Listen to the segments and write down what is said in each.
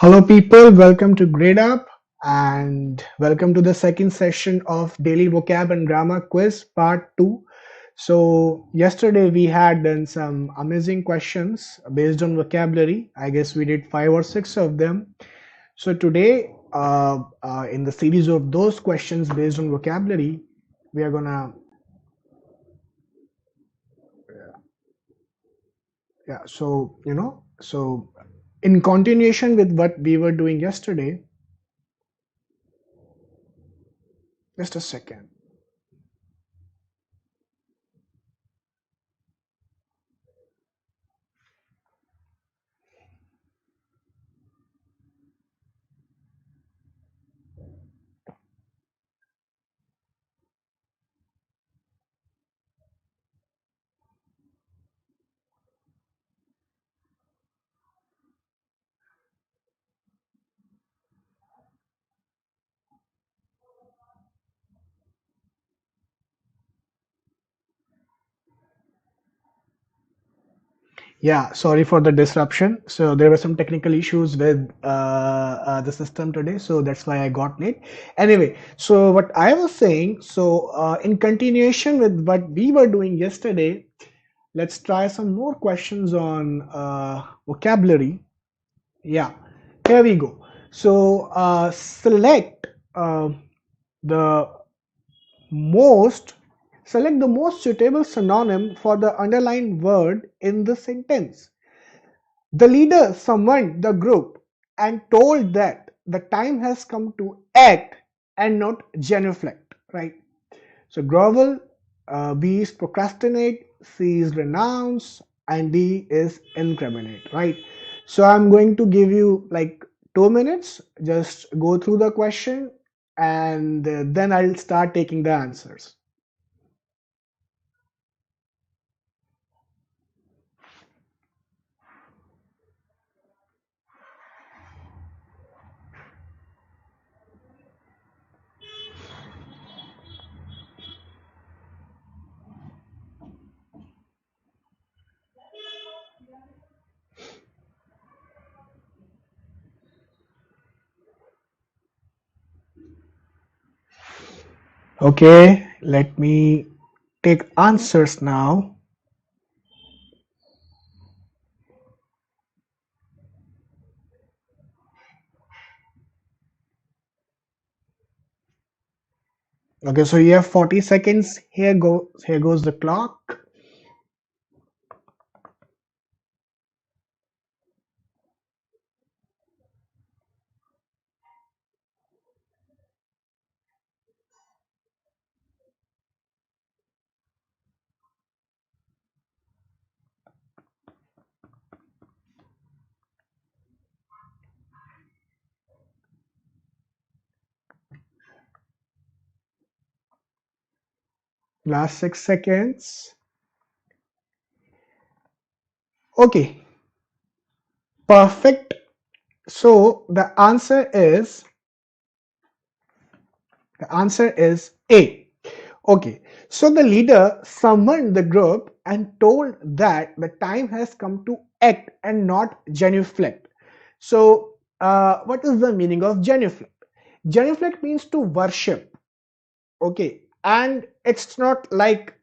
Hello, people. Welcome to Gradeup and welcome to the second session of Daily Vocab and Grammar Quiz Part 2. So, yesterday we had done some amazing questions based on vocabulary. I guess we did 5 or 6 of them. So, today, in the series of those questions based on vocabulary, we are gonna, yeah, so in continuation with what we were doing yesterday, just a second. Yeah, sorry for the disruption. So there were some technical issues with the system today, so that's why I got late. Anyway, so what I was saying, so in continuation with what we were doing yesterday, let's try some more questions on vocabulary. Yeah, here we go. So select the most select the most suitable synonym for the underlined word in the sentence. The leader summoned the group and told that the time has come to act and not genuflect, right? So grovel, B is procrastinate, C is renounce, and D is incriminate, right? So I'm going to give you like 2 minutes, just go through the question and then I'll start taking the answers. Okay, let me take answers now. Okay, so you have 40 seconds. Here goes the clock. Last 6 seconds. Okay, perfect. So the answer is A. Okay, so the leader summoned the group and told that the time has come to act and not genuflect. So, what is the meaning of genuflect? Genuflect means to worship. Okay, and it's not like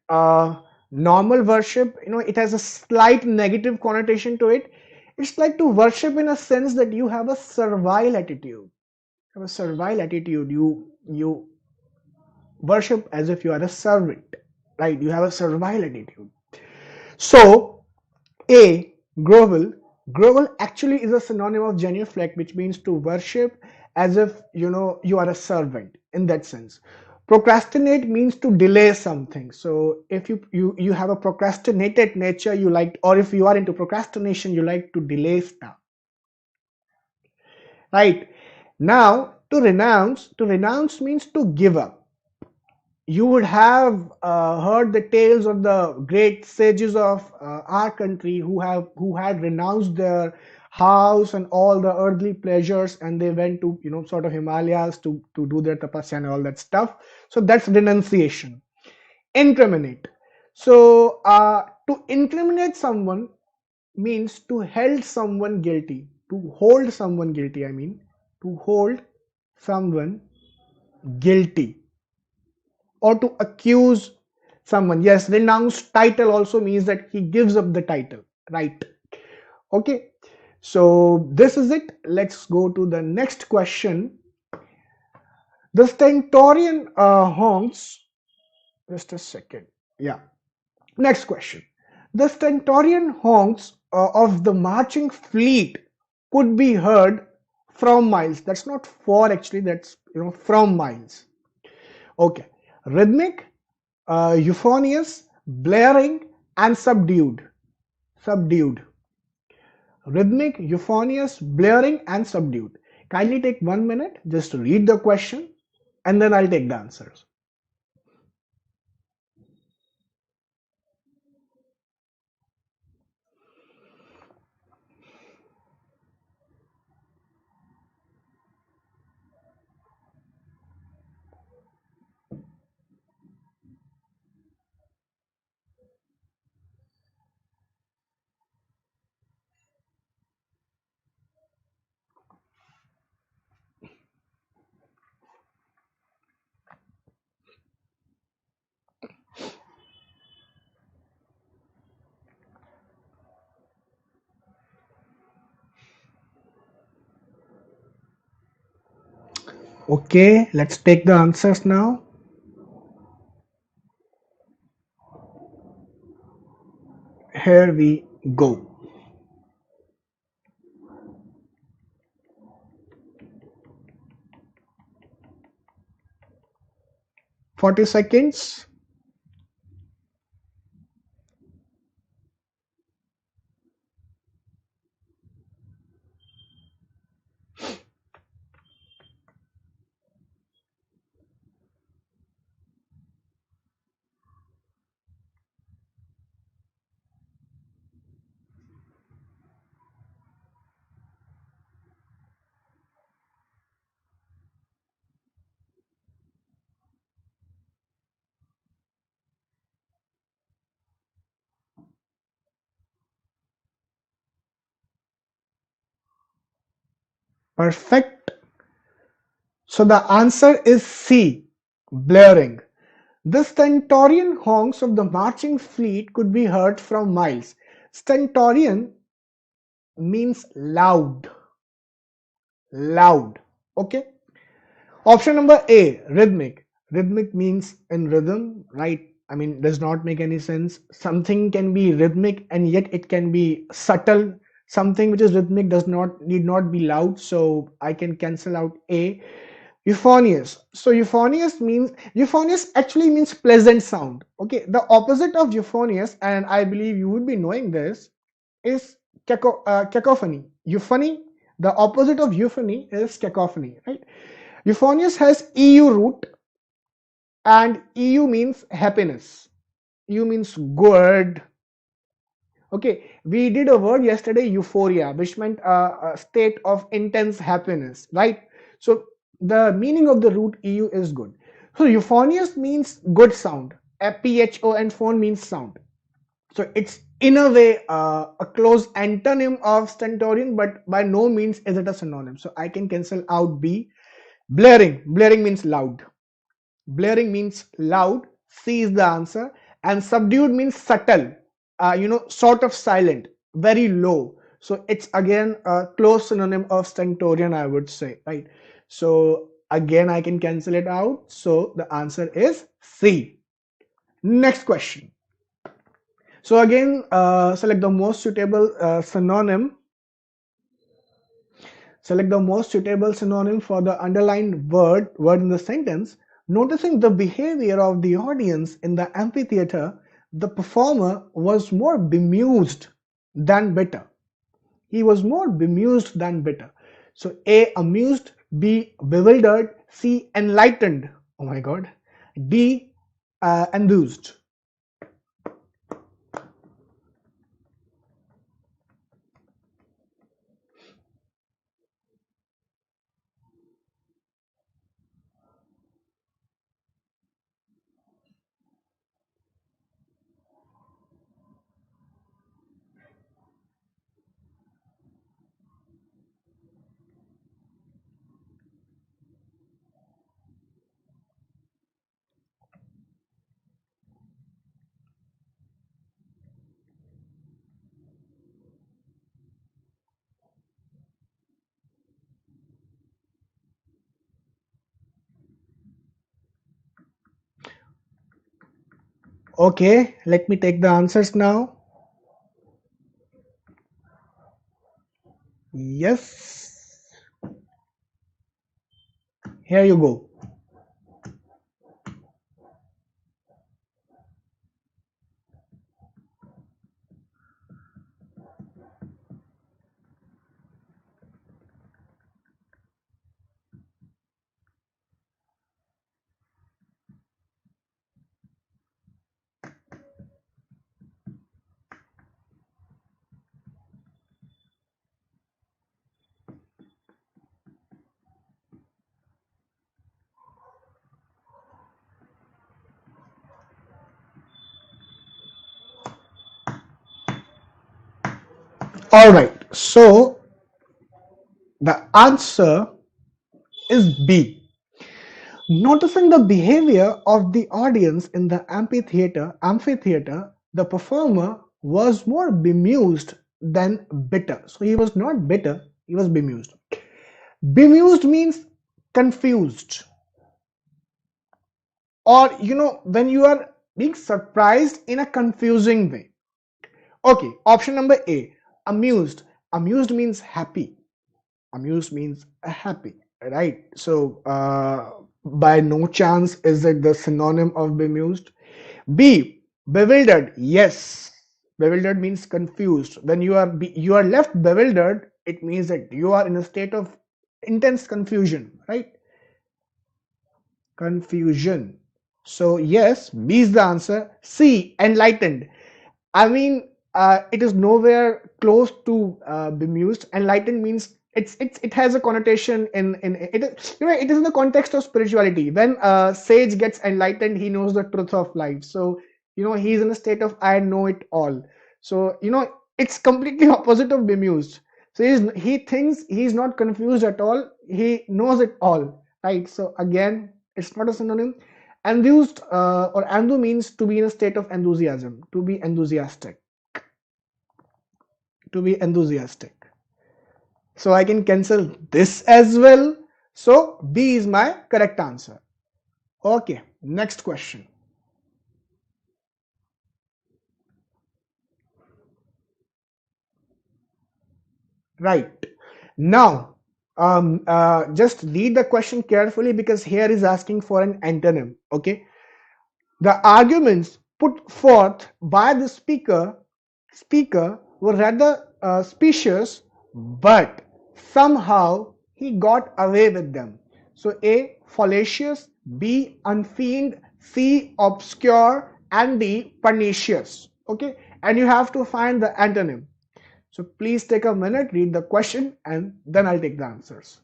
normal worship. It has a slight negative connotation to it. It's like to worship in a sense that you have a servile attitude. You worship as if you are a servant, right? You have a servile attitude. So a grovel actually is a synonym of genuflect, which means to worship as if you are a servant in that sense. Procrastinate means to delay something. So if you have a procrastinated nature, you like, or if you are into procrastination, you like to delay stuff, right? Now to renounce means to give up. You would have heard the tales of the great sages of our country who had renounced their house and all the earthly pleasures, and they went to sort of Himalayas to do their tapasya and all that stuff. So that's renunciation. Incriminate. So to incriminate someone means to held someone guilty. To hold someone guilty, I mean, to hold someone guilty or to accuse someone. Yes, renounce title also means that he gives up the title, right? Okay, so this is it. Let's go to the next question. The stentorian honks, just a second. Yeah, next question. The stentorian honks of the marching fleet could be heard from miles. That's not for actually, that's from miles. Okay. Rhythmic, euphonious, blaring, and subdued. Subdued. Rhythmic, euphonious, blaring, and subdued. Kindly take 1 minute just to read the question and then I'll take the answers. Okay, let's take the answers now. Here we go. 40 seconds. Perfect. So the answer is C, blaring. The stentorian honks of the marching fleet could be heard from miles. Stentorian means loud. Loud. Okay. Option number A, rhythmic. Rhythmic means in rhythm, right? I mean, does not make any sense. Something can be rhythmic and yet it can be subtle. Something which is rhythmic does not need not be loud. So I can cancel out A. Euphonious. So euphonious actually means pleasant sound. Okay, the opposite of euphonious, and I believe you would be knowing this, is cacophony. Euphony. The opposite of euphony is cacophony, right? Euphonious has EU root, and EU means happiness. EU means good. Okay, we did a word yesterday, euphoria, which meant a state of intense happiness, right? So the meaning of the root EU is good. So euphonious means good sound. PHO and phone means sound. So it's in a way a close antonym of stentorian, but by no means is it a synonym. So I can cancel out B. Blaring. Blaring means loud. Blaring means loud. C is the answer. And subdued means subtle. Sort of silent, very low. So it's again a close synonym of stentorian, I would say, right? So again, I can cancel it out. So the answer is C. Next question. So again, select the most suitable synonym. Select the most suitable synonym for the underlined word in the sentence. Noticing the behavior of the audience in the amphitheater, the performer was more bemused than bitter. He was more bemused than bitter. So A, amused, B, bewildered, C, enlightened. Oh my God. D, enthused. Okay, let me take the answers now. Yes, here you go. All right, so the answer is B. Noticing the behavior of the audience in the amphitheater, the performer was more bemused than bitter. So he was not bitter, he was bemused. Bemused means confused, or when you are being surprised in a confusing way. Okay, option number A, amused. Amused means happy. Amused means happy, right? So by no chance is it the synonym of bemused. B, bewildered. Yes, bewildered means confused. When you are left bewildered, it means that you are in a state of intense confusion, right? Confusion. So yes, B is the answer. C, enlightened. I mean, it is nowhere close to bemused. Enlightened means it has a connotation in it. It is in the context of spirituality. When a sage gets enlightened, he knows the truth of life. So he's in a state of I know it all. So it's completely opposite of bemused. So he thinks he's not confused at all. He knows it all, right? So again, it's not a synonym. Enthused or anthu means to be in a state of enthusiasm, to be enthusiastic, to be enthusiastic. So I can cancel this as well. So B is my correct answer. Okay, next question. Right. Now, just read the question carefully because here is asking for an antonym. Okay. The arguments put forth by the speaker were rather specious, but somehow he got away with them. So A, fallacious, B, unfeigned, C, obscure, and D, pernicious. Okay, and you have to find the antonym. So please take a minute, read the question, and then I'll take the answers.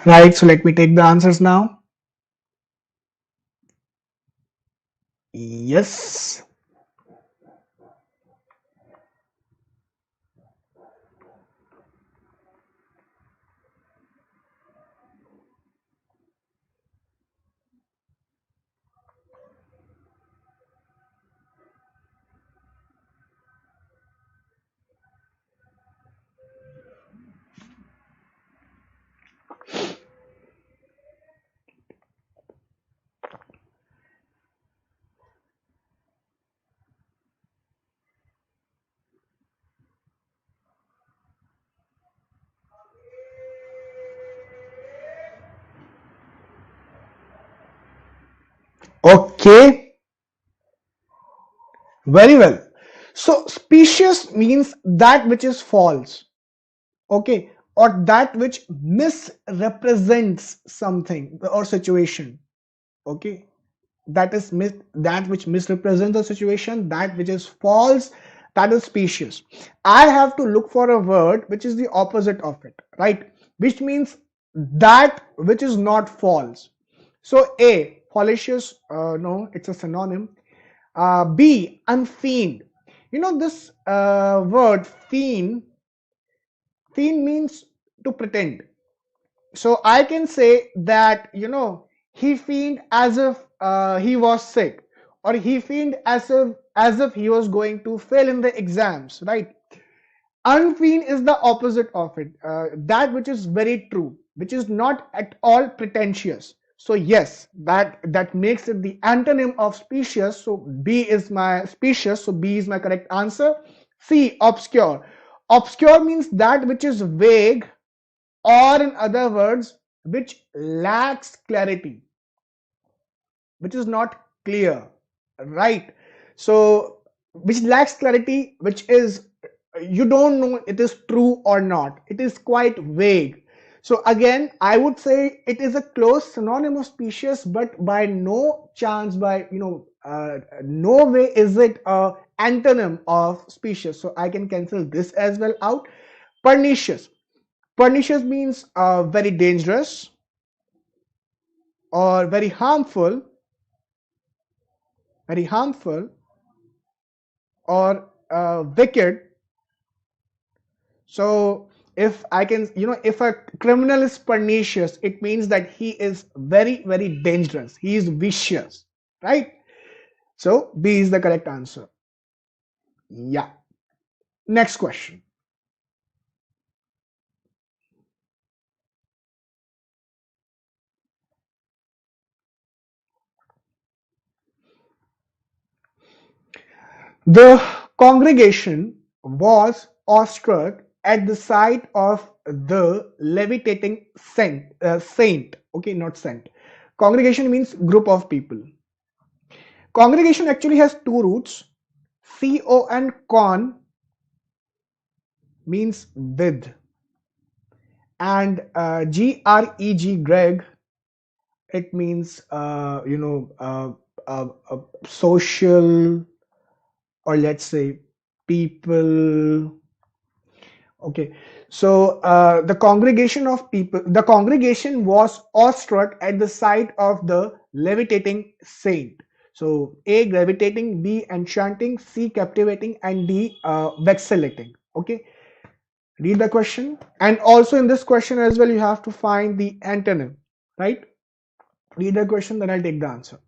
Right, so let me take the answers now. Yes. Okay, very well. So specious means that which is false, okay, or that which misrepresents something or situation, okay. that is that which misrepresents the situation, that which is false, that is specious. I have to look for a word which is the opposite of it, right? Which means that which is not false. So A, fallacious, no, it's a synonym. B, unfeigned. This word fiend means to pretend. So I can say that he feigned as if he was sick, or he feigned as if he was going to fail in the exams, right? Unfeigned is the opposite of it, that which is very true, which is not at all pretentious. So yes, that makes it the antonym of specious. So B is my specious, so B is my correct answer. C, obscure. Obscure means that which is vague, or in other words, which lacks clarity, which is not clear, right? So which lacks clarity, which is, you don't know it is true or not, it is quite vague. So again, I would say it is a close synonym of specious, but by no chance, by no way is it a antonym of specious. So I can cancel this as well out. Pernicious. Pernicious means very dangerous, or very harmful, or wicked. So if I can, if a criminal is pernicious, it means that he is very, very dangerous. He is vicious, right? So B is the correct answer. Yeah. Next question. The congregation was awestruck at the sight of the levitating saint. Okay, not saint. Congregation means group of people. Congregation actually has two roots. Con, con means with, and Greg, it means social, or let's say people. Okay, so the congregation was awestruck at the sight of the levitating saint. So A, gravitating, B, enchanting, C, captivating, and D, vacillating. Okay, read the question. And also in this question as well, you have to find the antonym, right? Read the question, then I'll take the answer.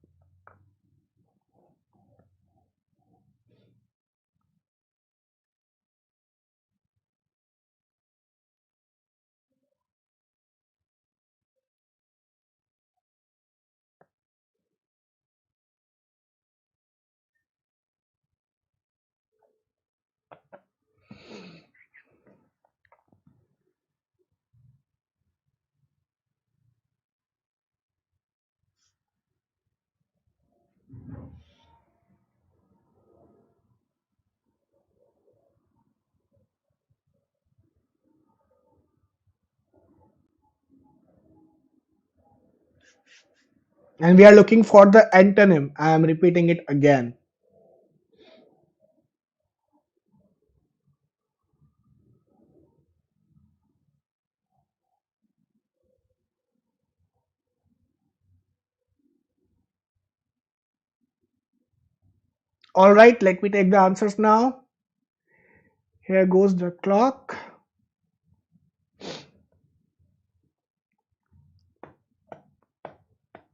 And we are looking for the antonym. I am repeating it again. All right, let me take the answers now. Here goes the clock.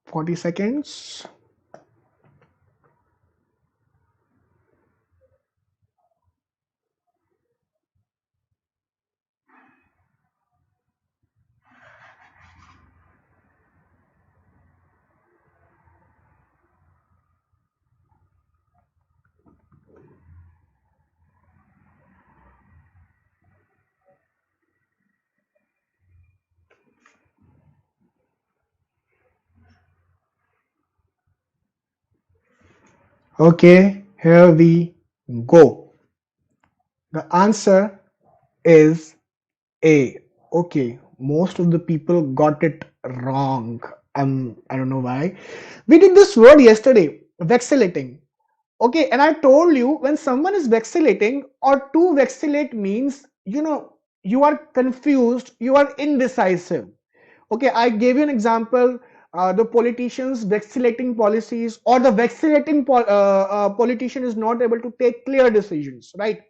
40 seconds. Okay, here we go. The answer is A. Okay, most of the people got it wrong. I don't know why. We did this word yesterday, vacillating. Okay, and I told you when someone is vacillating or to vacillate means, you are confused, you are indecisive. Okay, I gave you an example. The politicians vacillating policies, or the vacillating politician is not able to take clear decisions, right?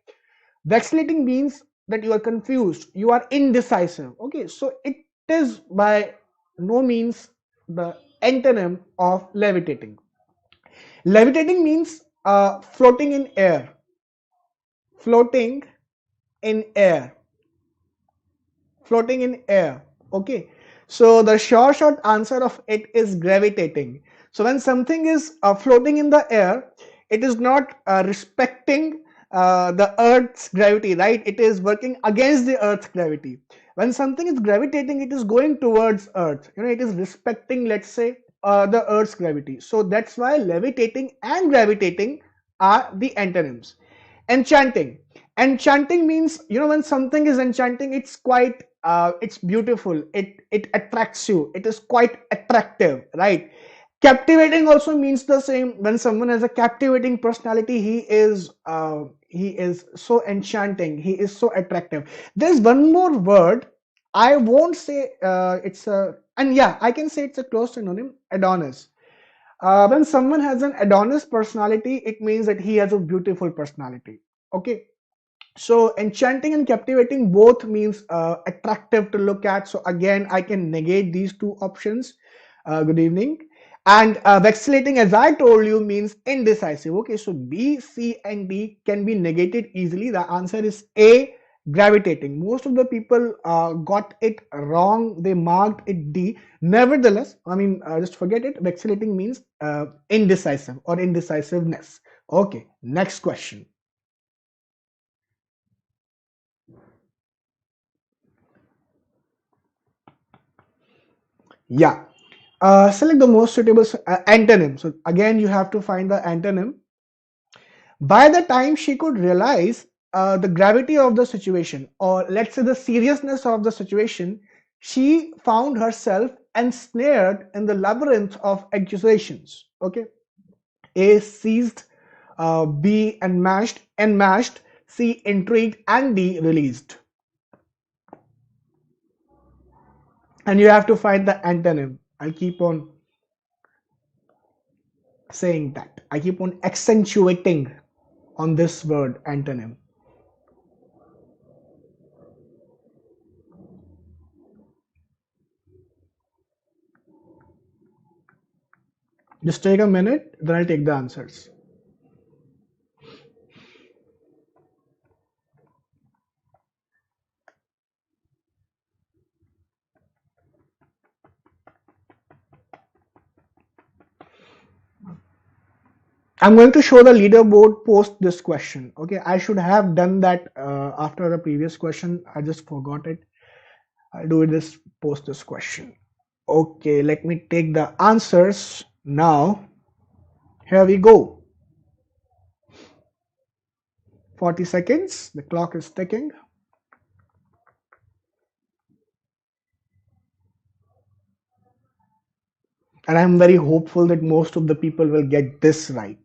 Vacillating means that you are confused, you are indecisive. Okay, so it is by no means the antonym of levitating. Levitating means floating in air, floating in air, floating in air. Okay, so the short answer of it is gravitating. So when something is floating in the air, it is not respecting the earth's gravity, right? It is working against the earth's gravity. When something is gravitating, it is going towards earth, it is respecting, let's say, the earth's gravity. So that's why levitating and gravitating are the antonyms. Enchanting. Enchanting means, when something is enchanting, it's quite it's beautiful, it attracts you, it is quite attractive, right? Captivating also means the same. When someone has a captivating personality, he is so enchanting, he is so attractive. There's one more word. I won't say it's a, and yeah, I can say it's a close synonym, Adonis. When someone has an Adonis personality, it means that he has a beautiful personality. Okay, so enchanting and captivating both means attractive to look at. So again, I can negate these two options. Good evening. And vacillating, as I told you, means indecisive. Okay, so B, C, and D can be negated easily. The answer is A, gravitating. Most of the people got it wrong. They marked it D. Nevertheless, just forget it. Vacillating means indecisive or indecisiveness. Okay, next question. Yeah. Select the most suitable antonym. So again, you have to find the antonym. By the time she could realize the gravity of the situation, or let's say the seriousness of the situation, she found herself ensnared in the labyrinth of accusations. Okay. A, seized, B, enmeshed, C, intrigued, and D, released. And you have to find the antonym. I'll keep on saying that. I keep on accentuating on this word, antonym. Just take a minute, then I'll take the answers. I'm going to show the leaderboard post this question. Okay, I should have done that after the previous question. I just forgot it. I'll do this post this question. Okay, let me take the answers now. Here we go. 40 seconds. The clock is ticking. And I'm very hopeful that most of the people will get this right,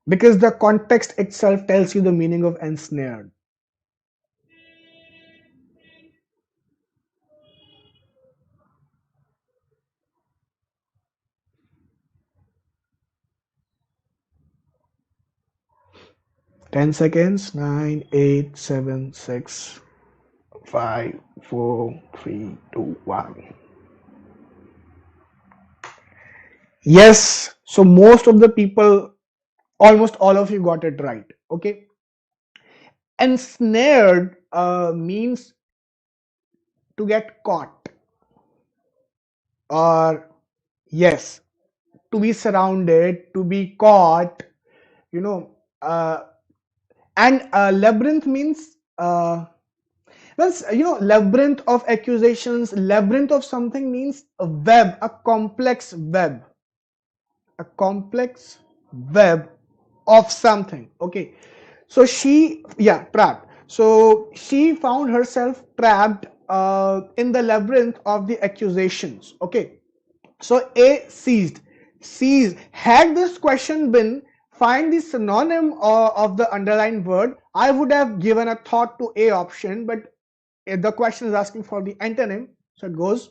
because the context itself tells you the meaning of ensnared. Ten seconds. 9, 8, 7, 6, 5, 4, 3, 2, 1. Yes, so most of the people, almost all of you got it right. Okay, ensnared means to get caught, or yes, to be surrounded, to be caught, you know. And labyrinth means labyrinth of accusations, labyrinth of something means a web, a complex web, a complex web of something. Okay, so trapped. So she found herself trapped in the labyrinth of the accusations. Okay, So A, seized. Seized. Had this question been find the synonym of the underlined word, I would have given a thought to A option, but the question is asking for the antonym, so it goes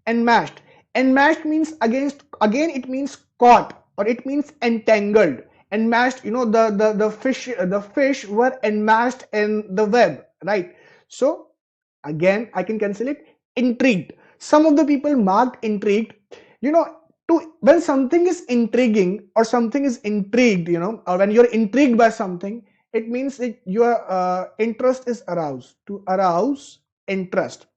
enmeshed. Enmeshed means again it means caught, or it means entangled. Enmeshed, the fish were enmeshed in the web, right? So again I can cancel it. Intrigued. Some of the people marked intrigued. you know to when something is intriguing or something is intrigued, or when you're intrigued by something, it means that your interest is aroused. To arouse interest.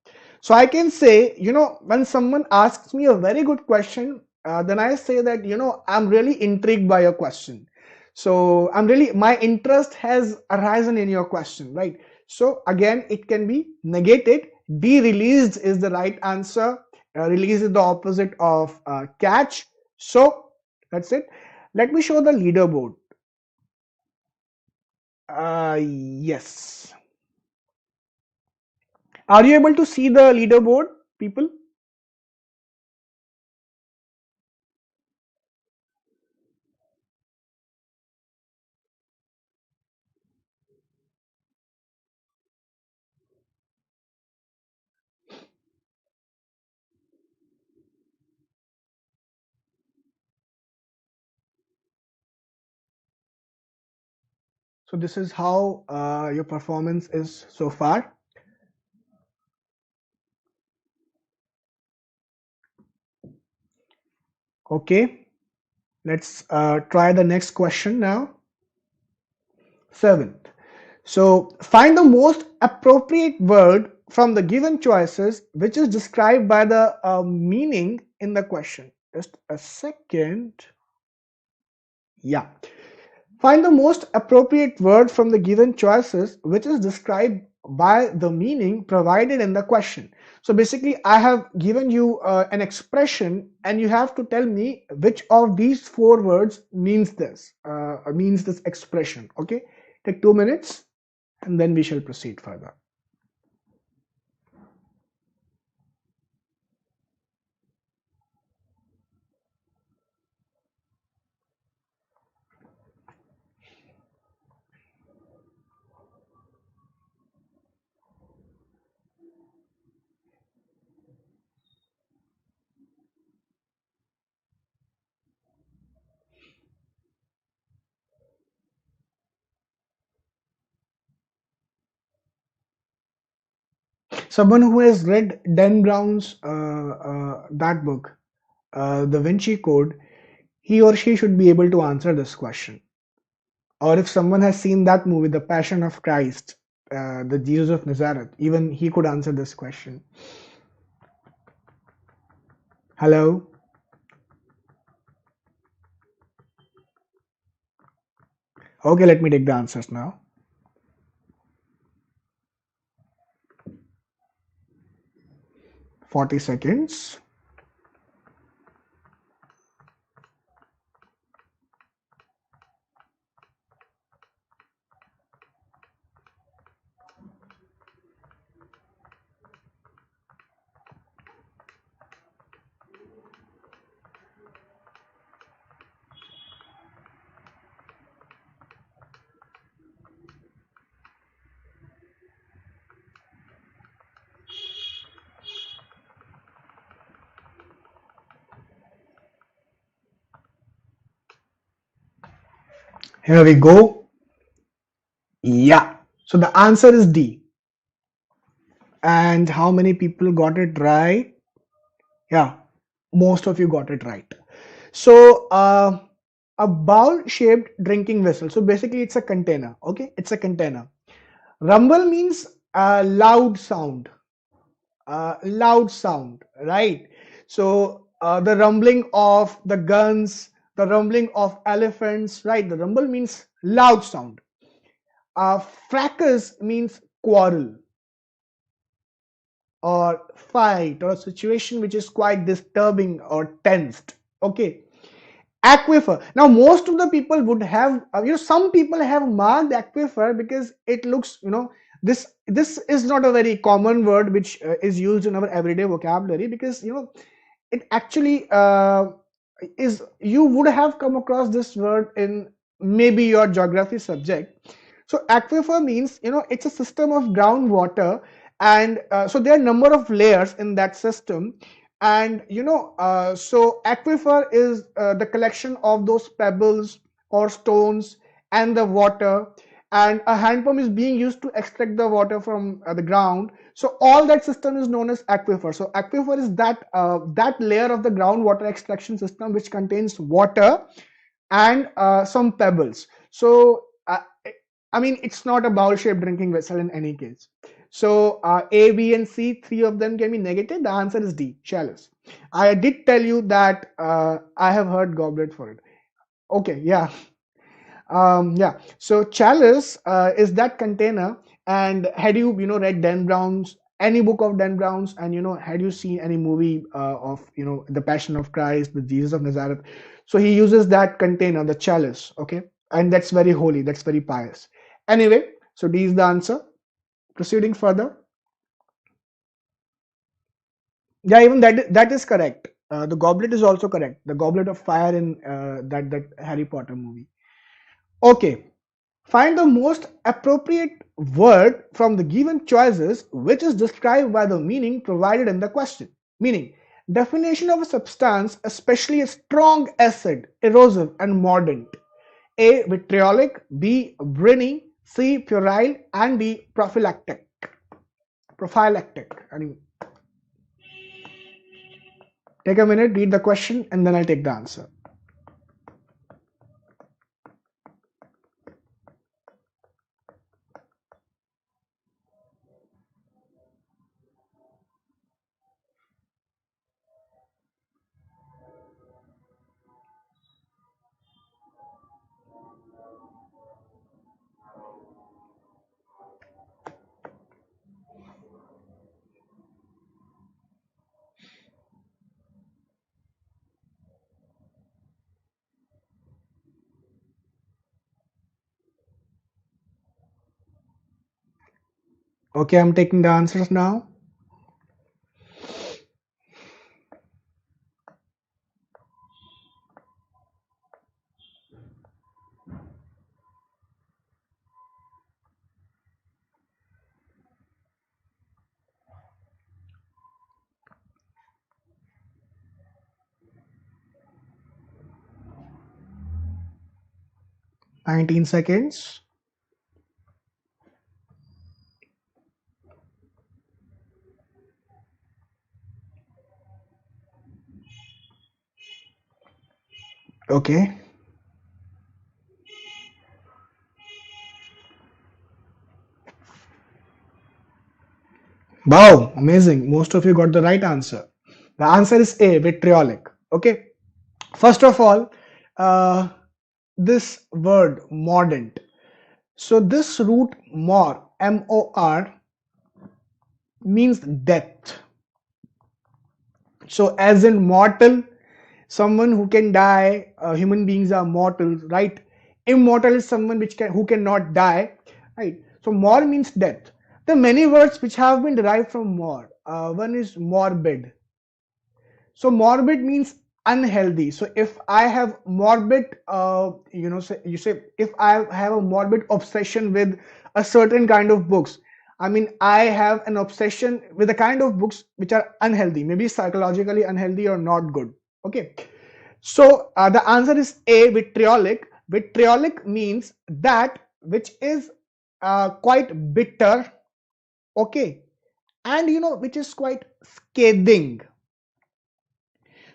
So I can say, when someone asks me a very good question, then I say that, I'm really intrigued by your question. So my interest has arisen in your question, right? So again, it can be negated. Be released is the right answer. Release is the opposite of catch. So that's it. Let me show the leaderboard. Yes. Are you able to see the leaderboard, people? So this is how your performance is so far. Okay, let's try the next question now. Seventh. So find the most appropriate word from the given choices which is described by the meaning in the question. Just a second. Yeah. Find the most appropriate word from the given choices which is described by the meaning provided in the question. So basically, I have given you an expression and you have to tell me which of these four words means this expression. Okay, take 2 minutes and then we shall proceed further. Someone who has read Dan Brown's that book, The Vinci Code, he or she should be able to answer this question. Or if someone has seen that movie, The Passion of Christ, the Jesus of Nazareth, even he could answer this question. Hello? Okay, let me take the answers now. 40 seconds. Here we go. Yeah. So the answer is D. And how many people got it right? Yeah, most of you got it right. So a bowl-shaped drinking vessel. So basically, it's a container. Okay, it's a container. Rumble means loud sound. Loud sound, right? So the rumbling of the guns, the rumbling of elephants, right? The rumble means loud sound. Fracas means quarrel or fight or a situation which is quite disturbing or tensed. Okay. Aquifer. Now, most of the people would have, some people have marked aquifer because it looks, this is not a very common word which is used in our everyday vocabulary because, it actually is, you would have come across this word in maybe your geography subject. So aquifer means, it's a system of groundwater, and so there are a number of layers in that system. And so aquifer is the collection of those pebbles or stones and the water, and a hand pump is being used to extract the water from the ground. So all that system is known as aquifer. So aquifer is that layer of the groundwater extraction system which contains water and some pebbles. So I mean, it's not a bowl-shaped drinking vessel in any case. So A, B, and C, three of them can be negative. The answer is D, chalice. I did tell you that I have heard goblet for it. Okay, yeah. Yeah, so chalice is that container. And had you read Dan Brown's, any book of Dan Brown's, and had you seen any movie of the Passion of Christ, the Jesus of Nazareth, so he uses that container, the chalice, okay, and that's very holy, that's very pious. Anyway, so D is the answer. Proceeding further, yeah, even that is correct. The goblet is also correct. The goblet of fire in that Harry Potter movie. Okay. Find the most appropriate word from the given choices which is described by the meaning provided in the question. Meaning, definition of a substance, especially a strong acid, erosive and mordant. A. Vitriolic, B. Briny, C. Puerile, and D. Prophylactic. Prophylactic. Take a minute, read the question, and then I'll take the answer. Okay, I'm taking the answers now. Nineteen seconds. Okay. Wow, amazing. Most of you got the right answer. The answer is A, vitriolic. Okay. First of all, this word mordant. So this root mor, M-O-R, means death. So as in mortal, someone who can die, human beings are mortal, right? Immortal is someone who cannot die, right? So mor means death. There are many words which have been derived from mor. One is morbid. So morbid means unhealthy. So if I have morbid, you say if I have a morbid obsession with a certain kind of books, I mean I have an obsession with the kind of books which are unhealthy, maybe psychologically unhealthy or not good. Okay. So the answer is A, vitriolic. Vitriolic means that which is quite bitter, okay, and which is quite scathing.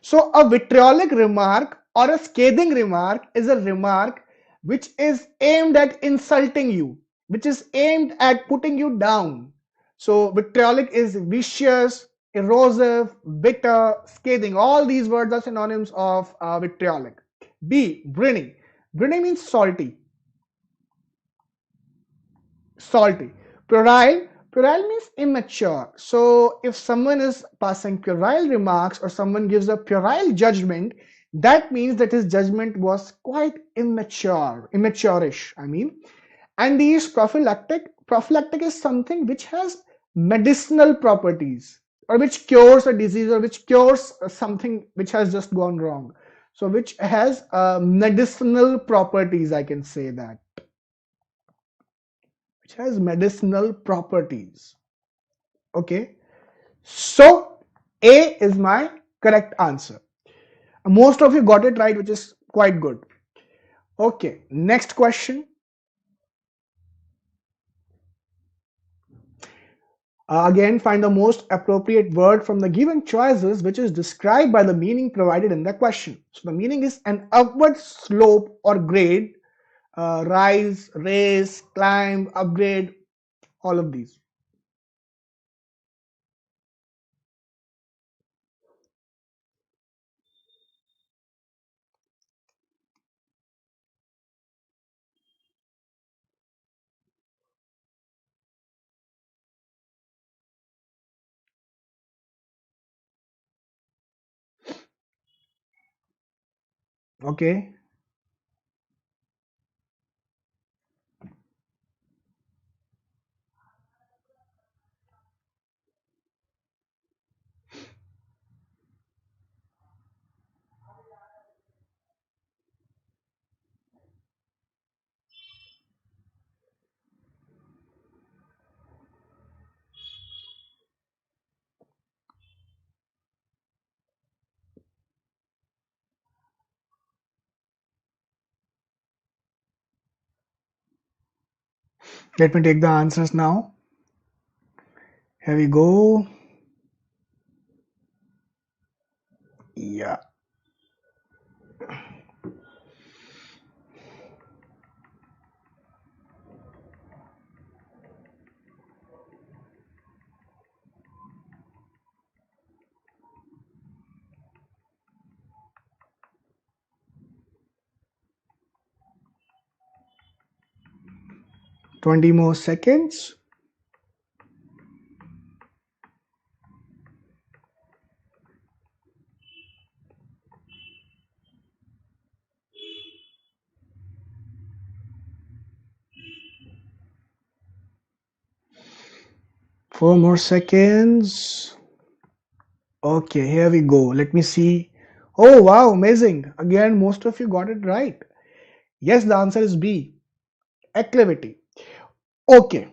So a vitriolic remark or a scathing remark is a remark which is aimed at insulting you, which is aimed at putting you down. So vitriolic is vicious, erosive, bitter, scathing. All these words are synonyms of vitriolic. B, briny. Briny means salty. Salty. Puerile. Puerile means immature. So if someone is passing puerile remarks or someone gives a puerile judgment, that means that his judgment was quite immature-ish, I mean. And these prophylactic is something which has medicinal properties. or which cures a disease, or which cures something which has just gone wrong. So which has medicinal properties, I can say that, which has medicinal properties. Okay, so A is my correct answer. Most of you got it right, which is quite good. Okay, next question. Again, find the most appropriate word from the given choices which is described by the meaning provided in the question. So the meaning is an upward slope or grade, rise, raise, climb, upgrade, all of these. Okay. Let me take the answers now. Here we go. Yeah. 20 more seconds. Four more seconds. Okay, here we go. Let me see. Oh, wow, amazing. Again, most of you got it right. Yes, the answer is B, acclivity. Okay.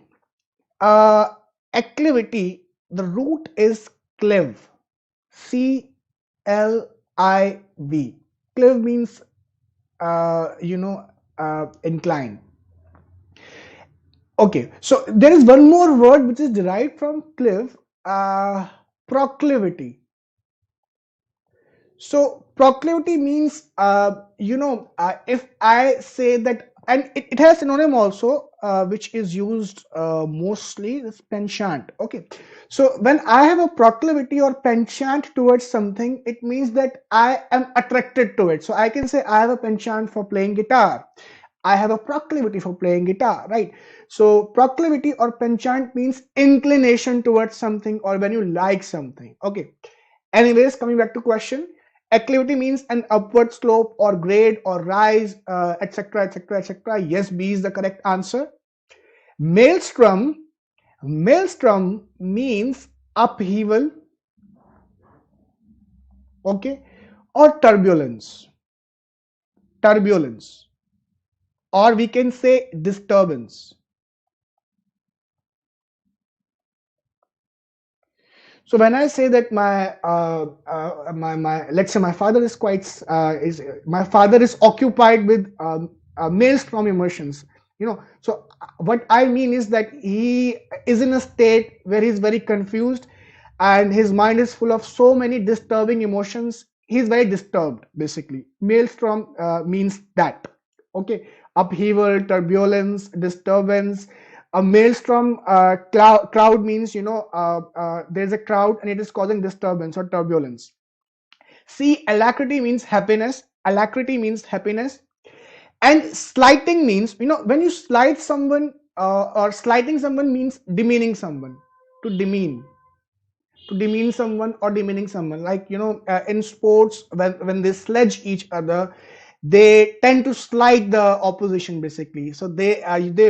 Uh, Acclivity, the root is cliv. C L I V. Cliv means, incline. Okay, so there is one more word which is derived from cliv, proclivity. So proclivity means, if I say that, and it has synonym also, which is used mostly, is penchant. Okay, so when I have a proclivity or penchant towards something, it means that I am attracted to it. So I can say I have a penchant for playing guitar. I have a proclivity for playing guitar, right? So proclivity or penchant means inclination towards something, or when you like something. Okay. Anyways, coming back to question, acclivity means an upward slope or grade or rise, etc., etc., etc. Yes, B is the correct answer. Maelstrom, maelstrom means upheaval, okay, or turbulence, turbulence, or we can say disturbance. So when I say that my let's say my father is my father is occupied with maelstrom emotions, so what I mean is that he is in a state where he's very confused, and his mind is full of so many disturbing emotions. He's very disturbed, basically. Maelstrom means that. Okay, upheaval, turbulence, disturbance. A maelstrom crowd means, there's a crowd and it is causing disturbance or turbulence. See, alacrity means happiness. Alacrity means happiness. And slighting means, when you slight someone, or slighting someone means demeaning someone. To demean, someone or demeaning someone, like, in sports, when they sledge each other, they tend to slight the opposition, basically. So they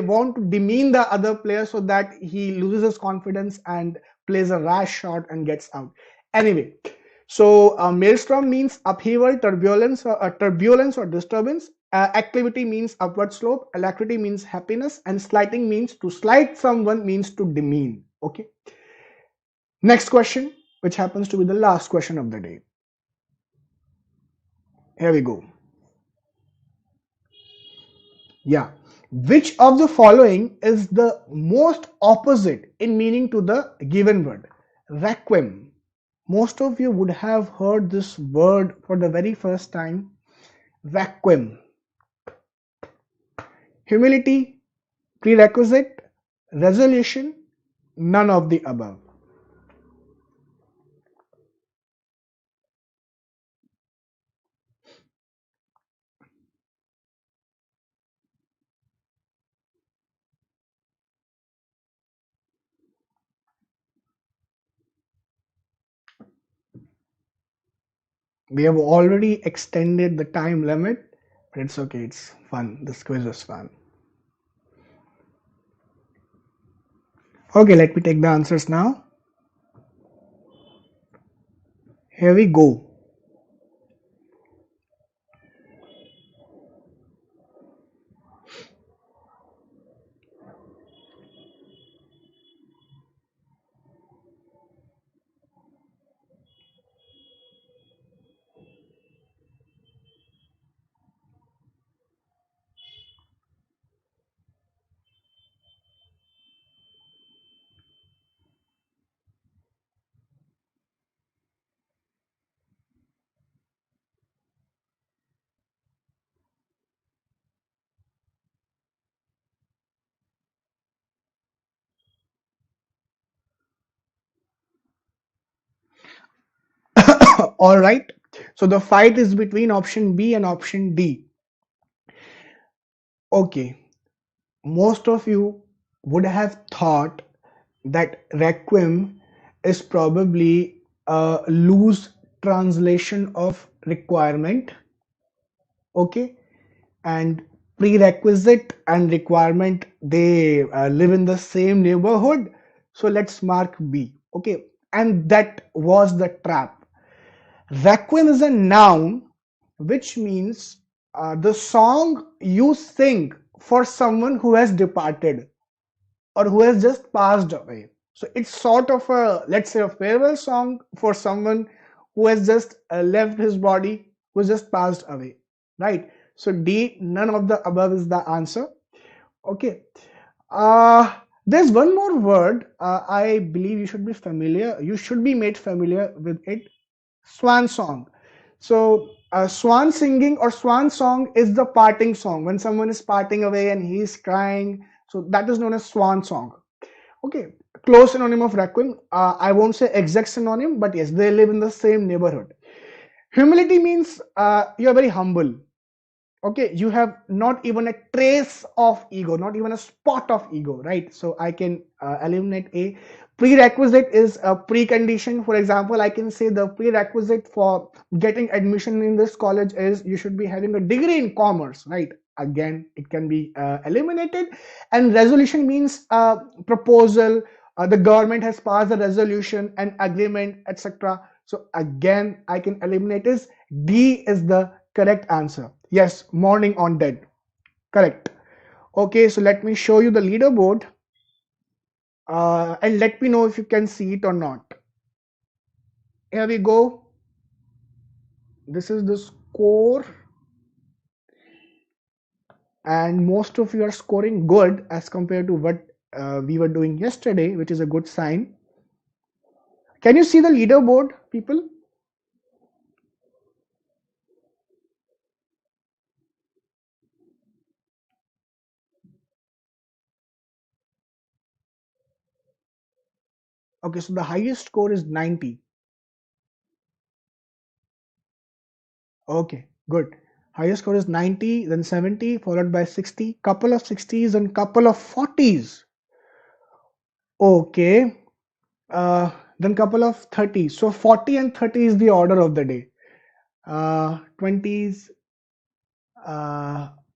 want to demean the other player so that he loses his confidence and plays a rash shot and gets out. Anyway, so maelstrom means upheaval, turbulence or disturbance. Activity means upward slope. Alacrity means happiness, and slighting means to slight someone means to demean. Okay. Next question, which happens to be the last question of the day. Here we go. Yeah. Which of the following is the most opposite in meaning to the given word? Requiem. Most of you would have heard this word for the very first time. Requiem. Humility, prerequisite, resolution, none of the above. We have already extended the time limit, but it's okay, it's fun. This quiz is fun. Okay, let me take the answers now. Here we go. All right. So the fight is between option B and option D. Okay. Most of you would have thought that requiem is probably a loose translation of requirement. Okay. And prerequisite and requirement, they live in the same neighborhood. So let's mark B. Okay. And that was the trap. Requiem is a noun, which means the song you sing for someone who has departed or who has just passed away. So it's sort of a, let's say, a farewell song for someone who has just left his body, who has just passed away, right? So D, none of the above is the answer. Okay. There's one more word. I believe you should be familiar. You should be made familiar with it. Swan song. So swan singing or swan song is the parting song when someone is parting away and he's crying. So that is known as swan song. Okay, close synonym of requiem. I won't say exact synonym, but yes, they live in the same neighborhood. Humility means you are very humble. Okay, you have not even a trace of ego, not even a spot of ego, right? So I can eliminate A. Prerequisite is a precondition. For example, I can say the prerequisite for getting admission in this college is you should be having a degree in commerce, right? Again, it can be eliminated. And resolution means proposal. The government has passed a resolution, an agreement, etc. So again, I can eliminate is D is the correct answer. Yes, morning on dead. Correct. Okay, so let me show you the leaderboard and let me know if you can see it or not. Here we go. This is the score, and most of you are scoring good as compared to what we were doing yesterday, which is a good sign. Can you see the leaderboard, people? Okay, so the highest score is 90. Okay, good. Highest score is 90, then 70, followed by 60, couple of 60s and couple of 40s. Okay, then couple of 30s. So 40 and 30 is the order of the day. 20s,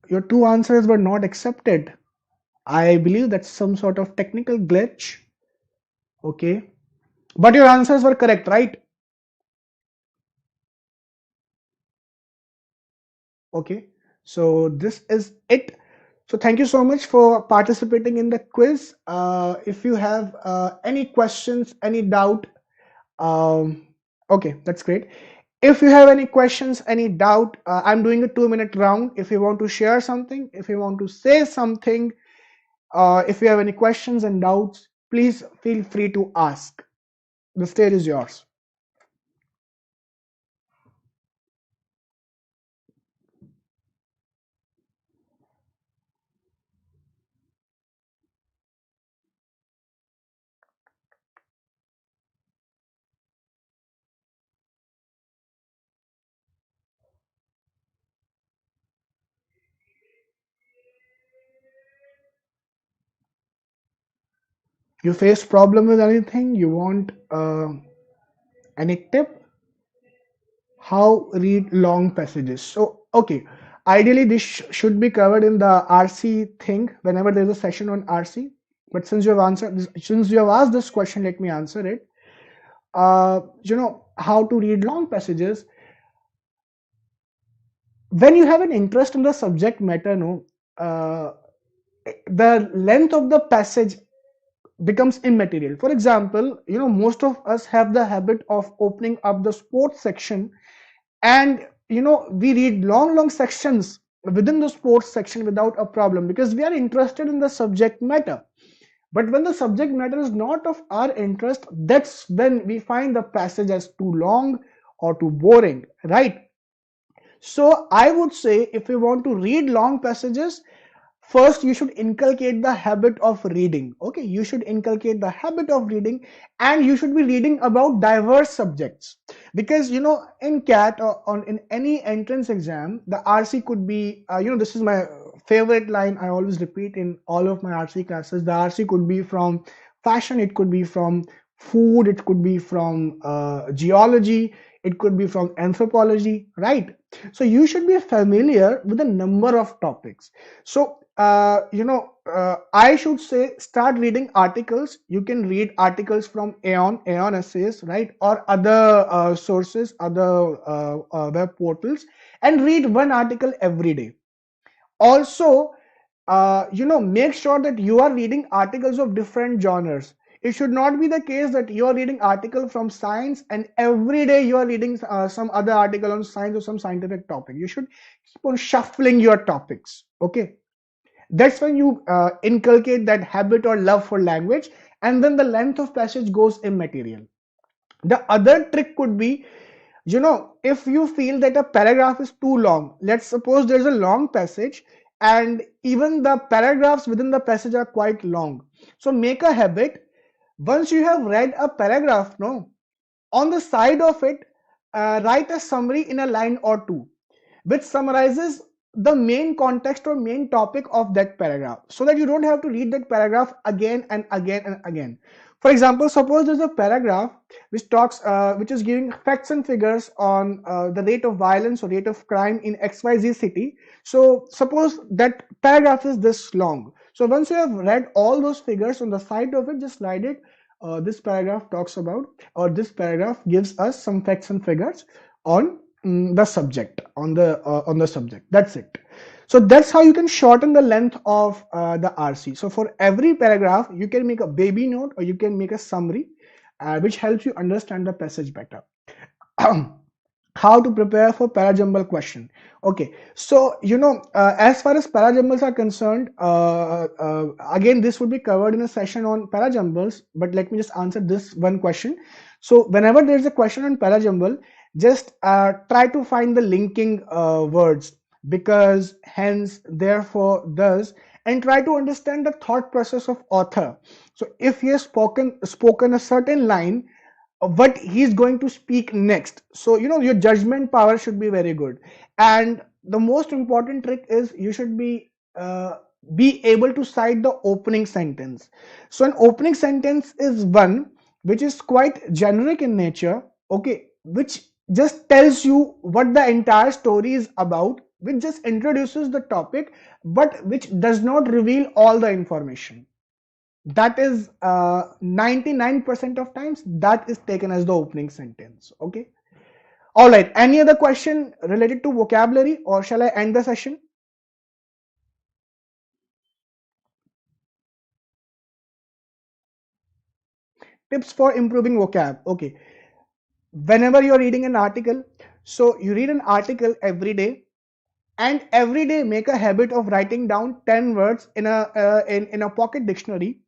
your two answers were not accepted. I believe that's some sort of technical glitch. Okay. But your answers were correct, right? Okay, so this is it. So thank you so much for participating in the quiz. If you have any questions, any doubt, um, okay, that's great. If you have any questions, any doubt, I'm doing a 2 minute round. If you want to share something, if you want to say something, if you have any questions and doubts, please feel free to ask. The stage is yours. You face problem with anything? You want any tip? How read long passages? So, okay, ideally this should be covered in the RC thing whenever there's a session on RC. But since you have answered this, since you have asked this question, let me answer it. How to read long passages. When you have an interest in the subject matter, no, uh, the length of the passage becomes immaterial. For example, most of us have the habit of opening up the sports section, and we read long sections within the sports section without a problem because we are interested in the subject matter. But when the subject matter is not of our interest, that's when we find the passage as too long or too boring, right? So I would say if you want to read long passages, first you should inculcate the habit of reading. Okay, you should inculcate the habit of reading, and you should be reading about diverse subjects, because in CAT or in any entrance exam, the RC could be this is my favorite line I always repeat in all of my RC classes. The RC could be from fashion, it could be from food, it could be from geology, it could be from anthropology, right? So you should be familiar with a number of topics. So I should say start reading articles. You can read articles from Aeon essays, right, or other sources, other web portals, and read one article every day. Also, make sure that you are reading articles of different genres. It should not be the case that you are reading article from science and every day you are reading some other article on science or some scientific topic. You should keep on shuffling your topics. Okay, that's when you inculcate that habit or love for language, and then the length of passage goes immaterial. The other trick could be, if you feel that a paragraph is too long, let's suppose there's a long passage and even the paragraphs within the passage are quite long. So make a habit, once you have read a paragraph, no, on the side of it, write a summary in a line or two, which summarizes the main context or main topic of that paragraph, so that you don't have to read that paragraph again and again and again. For example, suppose there's a paragraph which is giving facts and figures on the rate of violence or rate of crime in XYZ city. So suppose that paragraph is this long. So once you have read all those figures, on the side of it, just write it. This paragraph talks about, or this paragraph gives us some facts and figures on the subject, on the subject. That's it. So that's how you can shorten the length of the RC. So for every paragraph you can make a baby note or you can make a summary, which helps you understand the passage better. How to prepare for parajumble question? Okay, so as far as parajumbles are concerned, again this would be covered in a session on parajumbles, but let me just answer this one question. So whenever there's a question on parajumble, just try to find the linking words, because, hence, therefore, thus, and try to understand the thought process of author. So if he has spoken a certain line, what he's going to speak next. So your judgment power should be very good, and the most important trick is you should be able to cite the opening sentence. So an opening sentence is one which is quite generic in nature, okay, which just tells you what the entire story is about, which just introduces the topic, but which does not reveal all the information. that is 99% of times that is taken as the opening sentence. Okay. All right. Any other question related to vocabulary, or shall I end the session? Tips for improving vocab. Okay. Whenever you're reading an article, so you read an article every day, and every day make a habit of writing down 10 words in a pocket dictionary.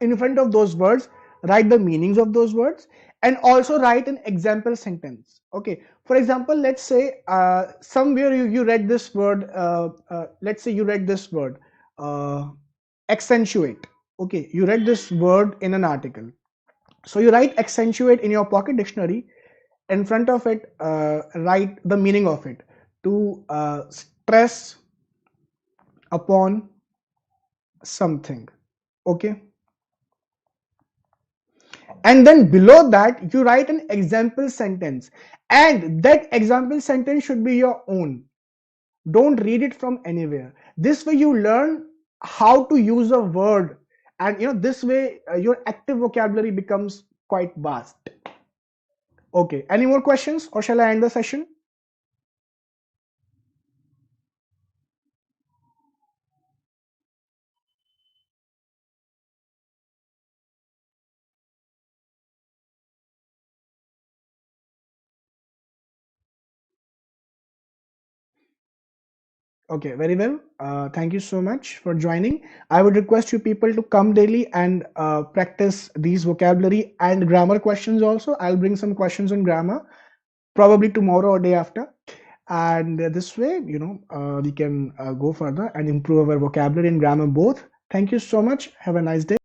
In front of those words, write the meanings of those words, and also write an example sentence. Okay. For example, let's say somewhere you read this word. Let's say you read this word, uh, accentuate. Okay, you read this word in an article, so you write accentuate in your pocket dictionary. In front of it, write the meaning of it: to stress upon something. Okay. And then below that you write an example sentence, and that example sentence should be your own. Don't read it from anywhere. This way you learn how to use a word, and this way your active vocabulary becomes quite vast. Okay, any more questions, or shall I end the session? Okay, very well. Thank you so much for joining. I would request you people to come daily and practice these vocabulary and grammar questions also. I'll bring some questions on grammar probably tomorrow or day after. And this way, we can go further and improve our vocabulary and grammar both. Thank you so much. Have a nice day.